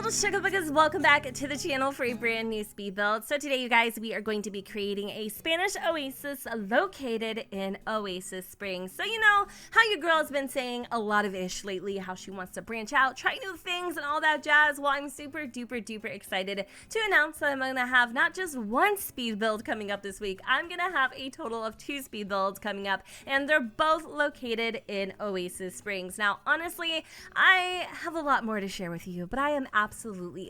little sugar buggers, welcome back to the channel for a brand new speed build. So today, you guys, we are going to be creating a Spanish oasis located in Oasis Springs. So you know how your girl's been saying a lot of ish lately, how she wants to branch out, try new things and all that jazz. Well, I'm super duper excited to announce that I'm going to have not just one speed build coming up this week, I'm going to have a total of 2 speed builds coming up, and they're both located in Oasis Springs. Now, honestly, I have a lot more to share with you, but I am absolutely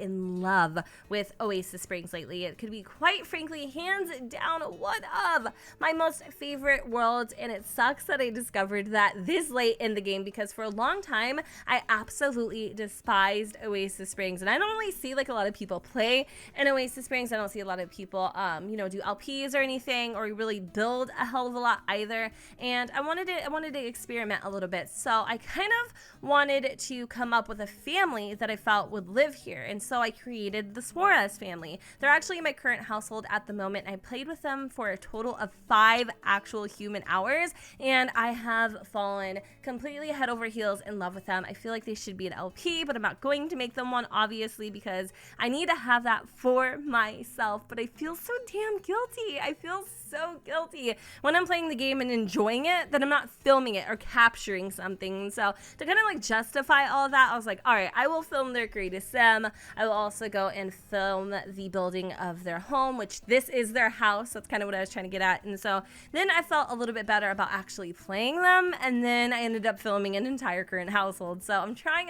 in love with Oasis Springs lately. It could be, quite frankly, hands down one of my most favorite worlds, and it sucks that I discovered that this late in the game, because for a long time I absolutely despised Oasis Springs, and I don't really see like a lot of people play in Oasis Springs. I don't see a lot of people do LPs or anything, or really build a hell of a lot either, and I wanted to experiment a little bit. So I kind of wanted to come up with a family that I felt would live here, and so I created the SUAREZ family. They're actually in my current household at the moment. I played with them for a total of 5 actual human hours, and I have fallen completely head over heels in love with them. I feel like they should be an LP, but I'm not going to make them one, obviously, because I need to have that for myself. But I feel so damn guilty. I feel so guilty when I'm playing the game and enjoying it that I'm not filming it or capturing something. So to kind of like justify all of that, I was like, all right, I will film their greatest sim. I will also go and film the building of their home, which this is their house. That's kind of what I was trying to get at. And so then I felt a little bit better about actually playing them, and then I ended up filming an entire current household. So I'm trying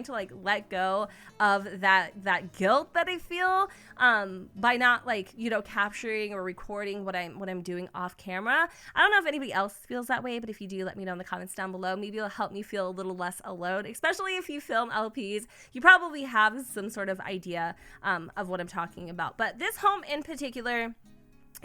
to like let go of that guilt that I feel by not capturing or recording what I'm doing off camera. I don't know if anybody else feels that way, but if you do, let me know in the comments down below. Maybe it'll help me feel a little less alone, especially if you film LPs. You probably have some sort of idea of what I'm talking about. But this home in particular,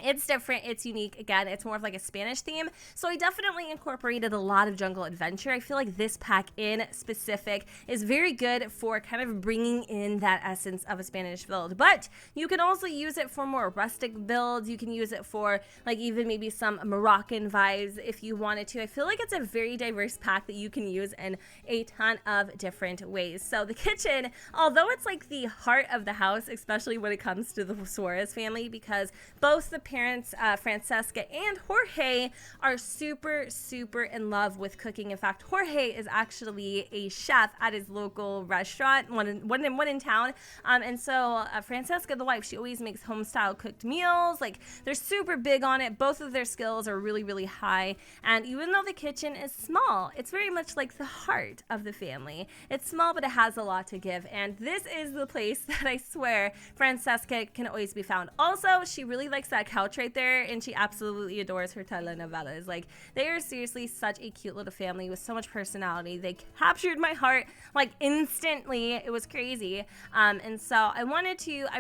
it's different, it's unique. Again, it's more of like a Spanish theme, so I definitely incorporated a lot of jungle adventure. I feel like this pack in specific is very good for kind of bringing in that essence of a Spanish build, but you can also use it for more rustic builds. You can use it for like even maybe some Moroccan vibes if you wanted to. I feel like it's a very diverse pack that you can use in a ton of different ways. So the kitchen, although it's like the heart of the house, especially when it comes to the SUAREZ family, because both the parents, Francesca and Jorge, are super in love with cooking. In fact, Jorge is actually a chef at his local restaurant, one in town, and so Francesca, the wife, she always makes home style cooked meals. Like, they're super big on it. Both of their skills are really high, and even though the kitchen is small, it's very much like the heart of the family. It's small, but it has a lot to give, and this is the place that I swear Francesca can always be found. Also, she really likes that couch right there, and she absolutely adores her telenovelas. Like, they are seriously such a cute little family with so much personality. They captured my heart like instantly. It was crazy. And so I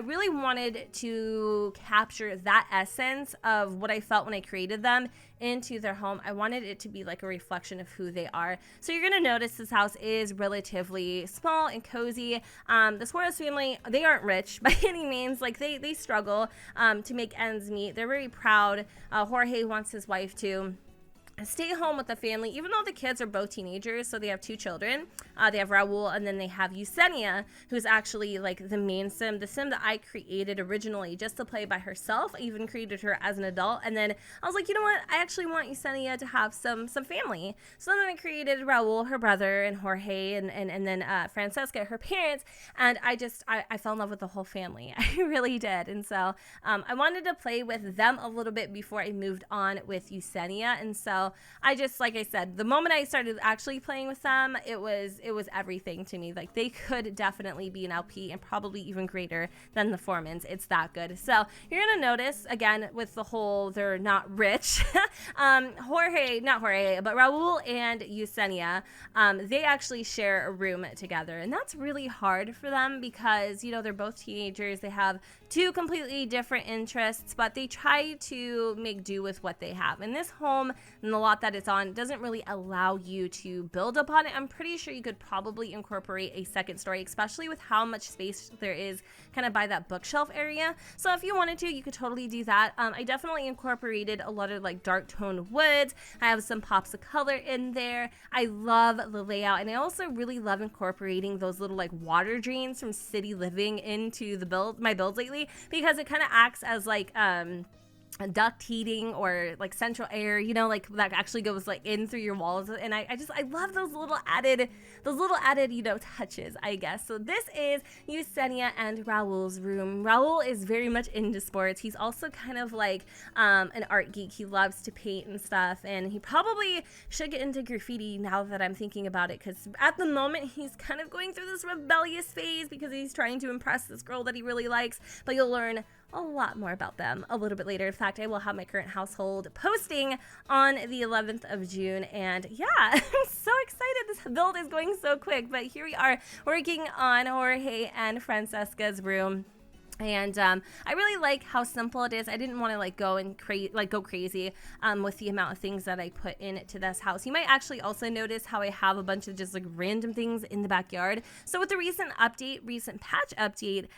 really wanted to capture that essence of what I felt when I created them into their home. I wanted it to be like a reflection of who they are. So you're gonna notice this house is relatively small and cozy. The SUAREZ family, they aren't rich by any means. Like, they struggle to make ends meet. They're very proud. Jorge wants his wife to stay home with the family, even though the kids are both teenagers. So they have 2 children. They have Raul, and then they have Yesenia, who's actually like the main sim, the sim that I created originally just to play by herself. I even created her as an adult, and then I was like, you know what, I actually want Yesenia to have some family. So then I created Raul, her brother, and Jorge, and then Francesca, her parents, and I fell in love with the whole family. I really did. And so I wanted to play with them a little bit before I moved on with Yesenia. And so I just, like I said, the moment I started actually playing with them, it was everything to me. Like, they could definitely be an LP, and probably even greater than the Foremans. It's that good. So you're gonna notice, again, with the whole they're not rich, not Jorge, but Raul and Yesenia, they actually share a room together, and that's really hard for them because, you know, they're both teenagers. They have 2 completely different interests, but they try to make do with what they have. In this home, in the the lot that it's on doesn't really allow you to build upon it. I'm pretty sure you could probably incorporate a second story, especially with how much space there is kind of by that bookshelf area. So if you wanted to, you could totally do that. I definitely incorporated a lot of like dark toned woods. I have some pops of color in there. I love the layout, and I also really love incorporating those little like water drains from city living into the my builds lately, because it kind of acts as like duct heating or like central air, you know, like that actually goes like in through your walls. And I love those little added, you know, touches, I guess. So this is Yesenia and Raul's room. Raul is very much into sports. He's also kind of like an art geek. He loves to paint and stuff, and he probably should get into graffiti now that I'm thinking about it, because at the moment he's kind of going through this rebellious phase because he's trying to impress this girl that he really likes. But you'll learn a lot more about them a little bit later. In fact, I will have my current household posting on the 11th of June. And yeah, I'm so excited. This build is going so quick. But here we are working on Jorge and Francesca's room. And I really like how simple it is. I didn't want to like go crazy with the amount of things that I put into this house. You might actually also notice how I have a bunch of just like random things in the backyard. So with the recent patch update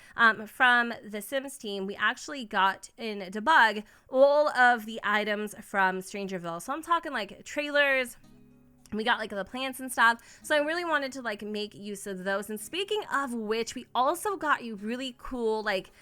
from the Sims team, we actually got in debug all of the items from Strangerville. So I'm talking like trailers. We got like the plants and stuff. So I really wanted to like make use of those. And speaking of which, we also got you really cool like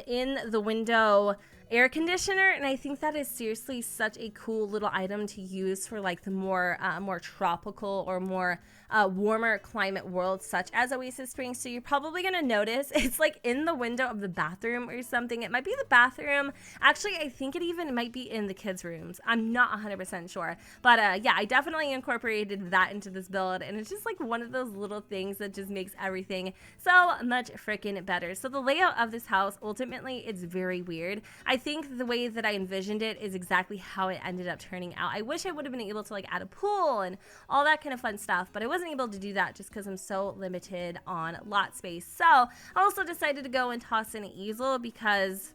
in the window air conditioner, and I think that is seriously such a cool little item to use for like the more tropical or more warmer climate world such as Oasis Springs. So you're probably gonna notice it's like in the window of the bathroom or something. It might be the bathroom. Actually, I think it even might be in the kids' rooms. I'm not 100% sure, but yeah, I definitely incorporated that into this build, and it's just like one of those little things that just makes everything so much freaking better. So the layout of this house, ultimately, it's very weird. I think the way that I envisioned it is exactly how it ended up turning out. I wish I would have been able to like add a pool and all that kind of fun stuff, but I wasn't able to do that just because I'm so limited on lot space. So I also decided to go and toss in an easel because,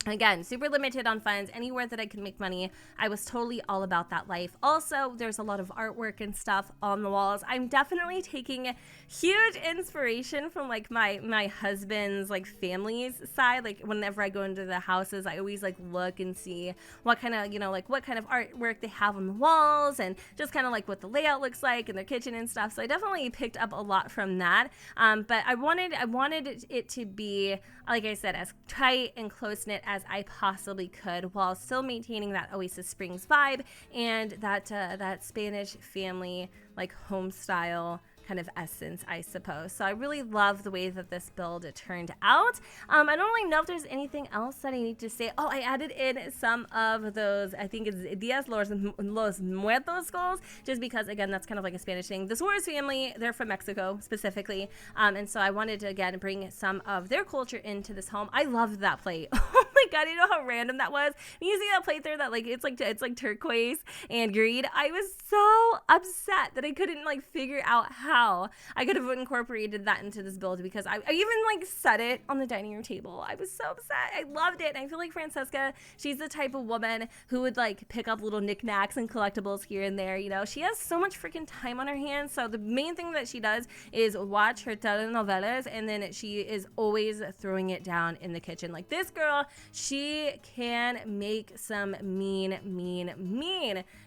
again, super limited on funds. Anywhere that I could make money, I was totally all about that life. Also, there's a lot of artwork and stuff on the walls. I'm definitely taking huge inspiration from like my husband's like family's side. Like whenever I go into the houses, I always like look and see what kind of, you know, like what kind of artwork they have on the walls, and just kind of like what the layout looks like in their kitchen and stuff. So I definitely picked up a lot from that. But I wanted it to be, like I said, as tight and close-knit as I possibly could, while still maintaining that Oasis Springs vibe and that Spanish family like home style kind of essence, I suppose. So I really love the way that this build turned out. I don't really know if there's anything else that I need to say. Oh, I added in some of those, I think it's Dias los Muertos skulls, just because, again, that's kind of like a Spanish thing. The SUAREZ family, they're from Mexico specifically, and so I wanted to, again, bring some of their culture into this home. I loved that plate. Oh my god, you know how random that was? You see that plate there that like it's like turquoise and green? I was so upset that I couldn't like figure out how I could have incorporated that into this build, because I even like set it on the dining room table. I was so upset. I loved it. And I feel like Francesca, she's the type of woman who would like pick up little knickknacks and collectibles here and there. You know, she has so much freaking time on her hands. So the main thing that she does is watch her telenovelas, and then she is always throwing it down in the kitchen. Like this girl, she can make some mean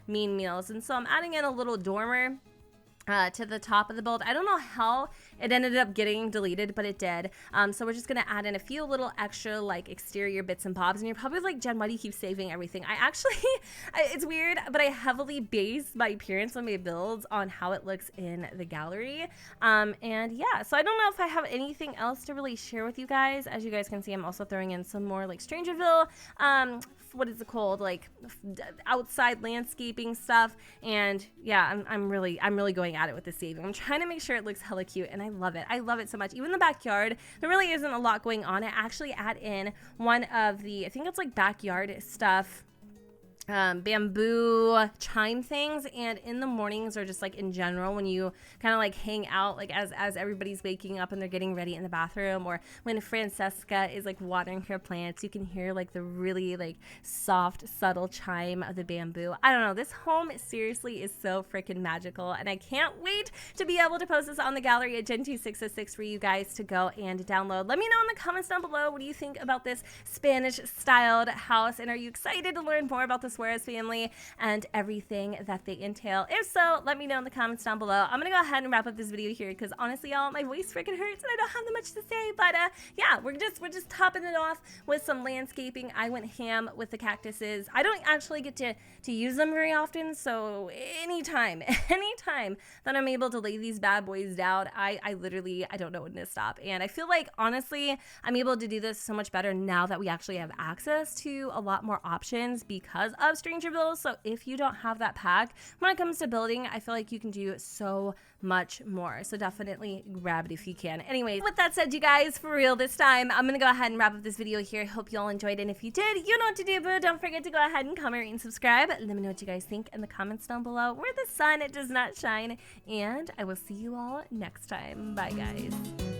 meals. And so I'm adding in a little dormer to the top of the build. I don't know how it ended up getting deleted, but it did. So we're just gonna add in a few little extra like exterior bits and bobs. And you're probably like, Jen, why do you keep saving everything? I actually, it's weird, but I heavily base my appearance on my builds on how it looks in the gallery. And yeah, so I don't know if I have anything else to really share with you guys. As you guys can see, I'm also throwing in some more like Strangerville, what is it called, like outside landscaping stuff. And yeah, I'm really going at it with the saving. I'm trying to make sure it looks hella cute, and I love it so much. Even the backyard, there really isn't a lot going on. I actually add in one of the, I think it's like backyard stuff bamboo chime things, and in the mornings, or just like in general, when you kind of like hang out, like as everybody's waking up and they're getting ready in the bathroom, or when Francesca is like watering her plants, you can hear like the really like soft, subtle chime of the bamboo. I don't know, this home seriously is so freaking magical, and I can't wait to be able to post this on the gallery at Gen2606 for you guys to go and download. Let me know in the comments down below, what do you think about this Spanish styled house, and are you excited to learn more about the SUAREZ family and everything that they entail? If so, let me know in the comments down below. I'm gonna go ahead and wrap up this video here because honestly, y'all, my voice freaking hurts and I don't have that much to say. But yeah, we're just topping it off with some landscaping. I went ham with the cactuses. I don't actually get to use them very often, so anytime that I'm able to lay these bad boys down, I literally, I don't know when to stop. And I feel like honestly, I'm able to do this so much better now that we actually have access to a lot more options because of Stranger Builds. So if you don't have that pack, when it comes to building, I feel like you can do so much more. So definitely grab it if you can. Anyways, with that said, you guys, for real this time, I'm gonna go ahead and wrap up this video here. Hope you all enjoyed, and if you did, you know what to do, boo. Don't forget to go ahead and comment, rate, and subscribe. Let me know what you guys think in the comments down below where the sun does not shine, and I will see you all next time. Bye, guys.